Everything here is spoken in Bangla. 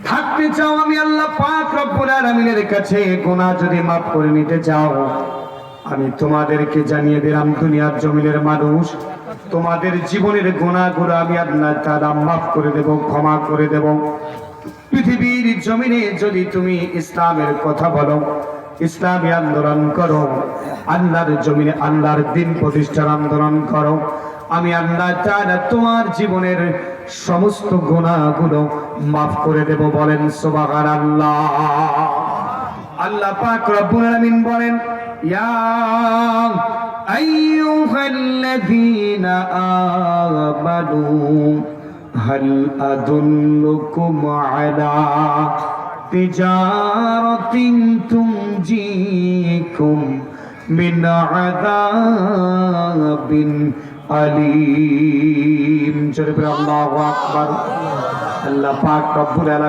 থাকতে চাও, আমি আল্লাহ পাক রব্বুল আলামিনের কাছে গুনাহ যদি মাফ করে নিতে চাও, আমি তোমাদেরকে জানিয়ে দিলাম দুনিয়ার জমিনের মানুষ, তোমাদের জীবনের গুনাহগুলো আমি আল্লাহ তাআলা মাফ করে দেব, ক্ষমা করে দেব। পৃথিবীর জমিনে যদি তুমি ইসলামের কথা বলো, ইসলামী আন্দোলন করো, আল্লাহর জমিনে আল্লাহর দ্বীন প্রতিষ্ঠার আন্দোলন করো, আমি আল্লাহ তাআলা তোমার জীবনের সমস্ত গুনাহগুলো মাফ করে দেব। বলেন সুবহানাল্লাহ। আল্লাহ পাক রব্বুল আলামিন বলেন, ইয়া আইয়ুহাল্লাযীনা আমানু হাল আদুল্লুকুম আলা তিজারাতিন তুনজিকুম মিন আযাবিন আলীম। জোরে বলো আল্লাহু আকবার। আল্লাহ পাক রব্বুল আলামিন